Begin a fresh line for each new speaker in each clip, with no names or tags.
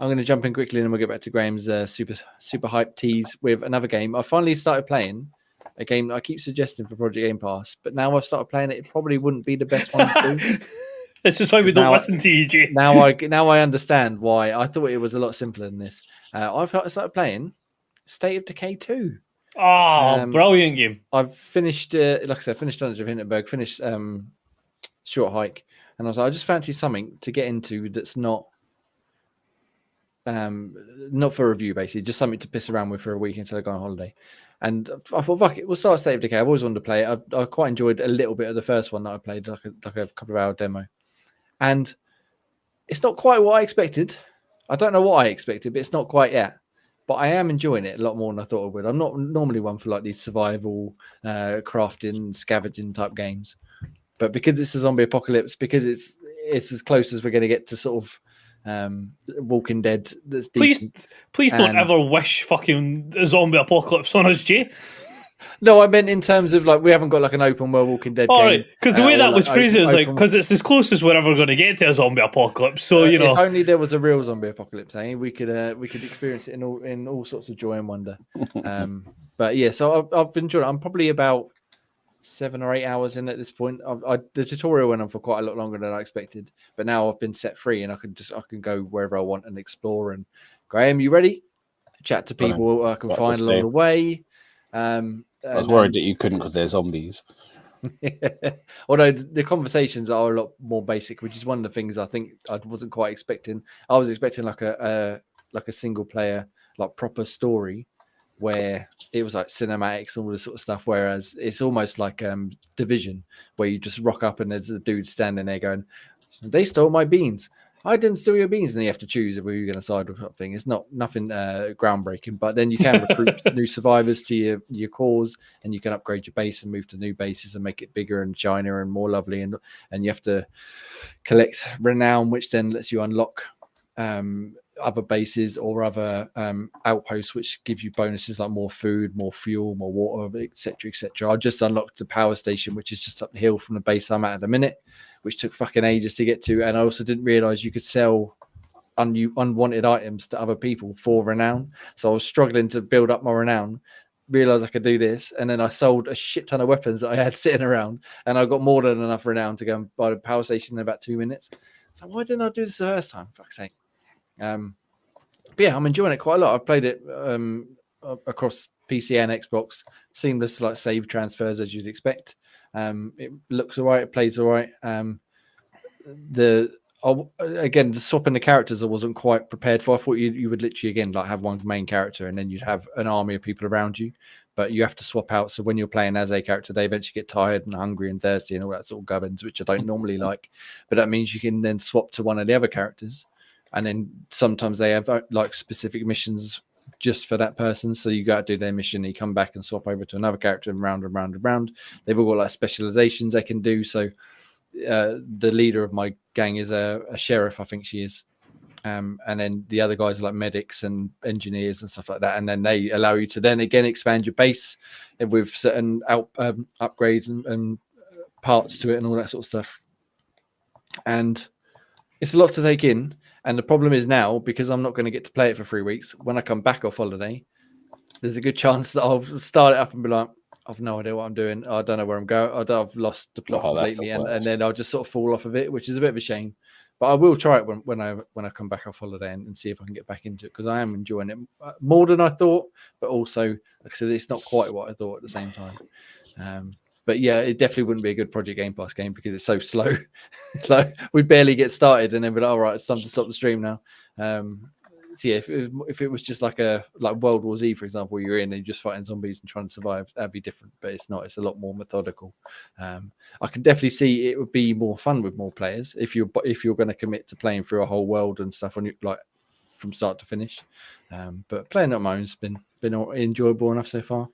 I'm going to jump in quickly and then we'll get back to Graham's super hype tease with another game. I finally started playing a game that I keep suggesting for Project Game Pass, but now I've started playing it. It probably wouldn't be the best one to do.
This is why we don't listen to you, Jay.
Now I understand why. I thought it was a lot simpler than this. I've started playing State of Decay2.
Oh, brilliant game.
I've finished, like I said, finished Dungeon of Hindenburg, finished Short Hike, and I was like, I just fancy something to get into that's not for review, basically, just something to piss around with for a week until I go on holiday. And I thought, fuck it, we'll start State of Decay. I've always wanted to play it. I quite enjoyed a little bit of the first one that I played, like a couple of hour demo. And it's not quite what I expected. I don't know what I expected, but it's not quite yet. But I am enjoying it a lot more than I thought I would. I'm not normally one for like these survival, crafting, scavenging type games. But because it's a zombie apocalypse, because it's as close as we're going to get to sort of Walking Dead that's decent.
Please don't ever wish fucking a zombie apocalypse on us, Jay.
No, I meant in terms of like we haven't got like an open world Walking Dead game.
Right, because the way that was phrased is like because it's as close as we're ever going to get to a zombie apocalypse. So you know,
if only there was a real zombie apocalypse, we could experience it in all sorts of joy and wonder. But yeah, so I've enjoyed it. I'm probably about 7 or 8 hours in at this point. The tutorial went on for quite a lot longer than I expected, but now I've been set free and I can go wherever I want and explore. And Graham, you ready? Chat to people I can find along the way.
I was worried that you couldn't because they're zombies.
Although the conversations are a lot more basic, which is one of the things I think I wasn't quite expecting. I was expecting like a single player, like proper story, where it was like cinematics and all this sort of stuff. Whereas it's almost like Division, where you just rock up and there's a dude standing there going, "They stole my beans." I didn't steal your beans, and you have to choose if you're going to side with something. It's nothing groundbreaking, but then you can recruit new survivors to your cause, and you can upgrade your base and move to new bases and make it bigger and shinier and more lovely. And you have to collect renown, which then lets you unlock other bases or other outposts, which give you bonuses like more food, more fuel, more water, etc., etc. I just unlocked the power station, which is just up the hill from the base I'm at a minute, which took fucking ages to get to. And I also didn't realize you could sell unwanted items to other people for renown. So I was struggling to build up my renown, realized I could do this. And then I sold a shit ton of weapons that I had sitting around, and I got more than enough renown to go and buy the power station in about 2 minutes. So why didn't I do this the first time? Fuck's sake. But yeah, I'm enjoying it quite a lot. I've played it across PC and Xbox. Seamless, like save transfers as you'd expect. It looks all right. It plays all right. Again, the swapping the characters I wasn't quite prepared for. I thought you would literally again like have one main character and then you'd have an army of people around you, but you have to swap out. So when you're playing as a character, they eventually get tired and hungry and thirsty and all that sort of gubbins, which I don't normally like. But that means you can then swap to one of the other characters, and then sometimes they have like specific missions just for that person. So you got to do their mission, you come back and swap over to another character and round and round and round. They've all got like specializations they can do. So the leader of my gang is a sheriff, I think she is. And then the other guys are like medics and engineers and stuff like that. And then they allow you to then again expand your base with certain upgrades and parts to it and all that sort of stuff. And it's a lot to take in. And the problem is now, because I'm not going to get to play it for 3 weeks, when I come back off holiday, there's a good chance that I'll start it up and be like, I've no idea what I'm doing. I don't know where I'm going. I've lost the plot lately, and then I'll just sort of fall off of it, which is a bit of a shame. But I will try it when I come back off holiday and see if I can get back into it, because I am enjoying it more than I thought. But also, like I said, it's not quite what I thought at the same time. But yeah, it definitely wouldn't be a good Project Game Pass game because it's so slow. Like we barely get started, and then we're like, all right, it's time to stop the stream now. So yeah, if it was just like World War Z, for example, where you're in and you're just fighting zombies and trying to survive, that'd be different. But it's not. It's a lot more methodical. I can definitely see it would be more fun with more players if you're going to commit to playing through a whole world and stuff on like from start to finish. But playing it on my own's been enjoyable enough so far,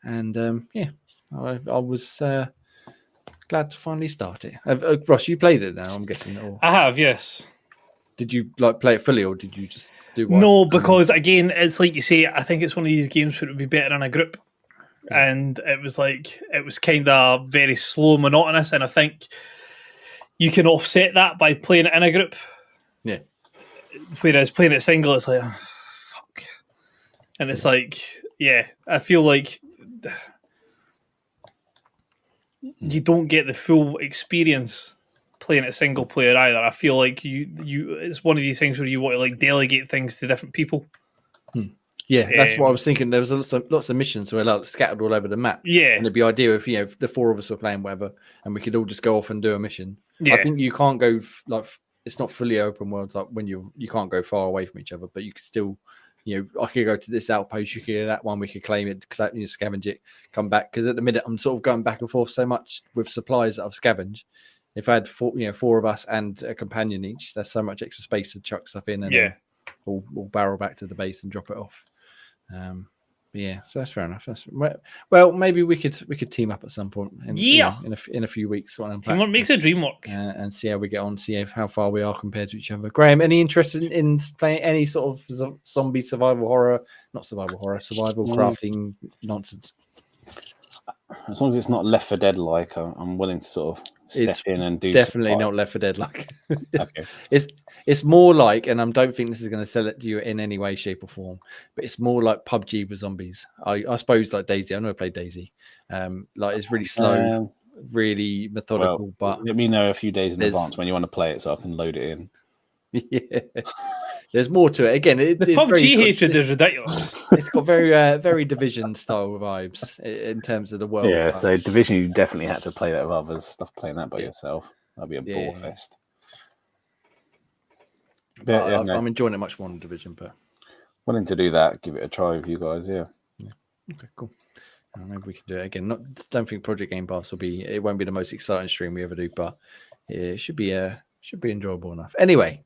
and yeah. I was glad to finally start it. Ross, you played it now, I'm guessing. Or
I have, yes.
Did you like play it fully, or did you just do one?
No, because again, it's like you say, I think it's one of these games where it would be better in a group. Yeah. And it was kind of very slow, monotonous, and I think you can offset that by playing it in a group.
Yeah.
Whereas playing it single, it's like, oh, fuck. And it's like, yeah, I feel like you don't get the full experience playing it single player either. I feel like you it's one of these things where you want to like delegate things to different people.
Yeah, that's what I was thinking. There was lots of missions that were like scattered all over the map.
Yeah,
and it'd be ideal if if the four of us were playing whatever, and we could all just go off and do a mission.
yeah,
I think you can't go it's not fully open world like when you can't go far away from each other, but you could still, I could go to this outpost, you could do that one, we could claim it, scavenge it, come back. Because at the minute I'm sort of going back and forth so much with supplies that I've scavenged. If I had four of us and a companion each, there's so much extra space to chuck stuff in, and then we'll barrel back to the base and drop it off. But yeah, so that's fair enough. Well, maybe we could team up at some point. In a few weeks.
Teamwork makes a dream work.
And see how we get on. See how far we are compared to each other. Graham, any interest in playing any sort of zombie survival crafting nonsense?
As long as it's not Left 4 Dead like, I'm willing to sort of step in and do.
Definitely not Left 4 Dead like.
Okay.
It's more like, and I don't think this is going to sell it to you in any way, shape, or form, but it's more like PUBG with zombies. I suppose like Daisy. I've never played Daisy. Like it's really slow, really methodical. But
let me know a few days in advance when you want to play it, so I can load it in.
Yeah, there's more to it. Again,
the PUBG hatred is ridiculous.
It's got very very Division style vibes in terms of the world.
Yeah, so Division, you definitely had to play that with others. Stuff playing that by yourself, that'd be a ball fest.
I'm enjoying it much more than Division, but
willing to do that. Give it a try with you guys. Yeah.
Okay, cool. Maybe we can do it again. Don't think Project Game Pass will be. It won't be the most exciting stream we ever do, but it should be enjoyable enough. Anyway,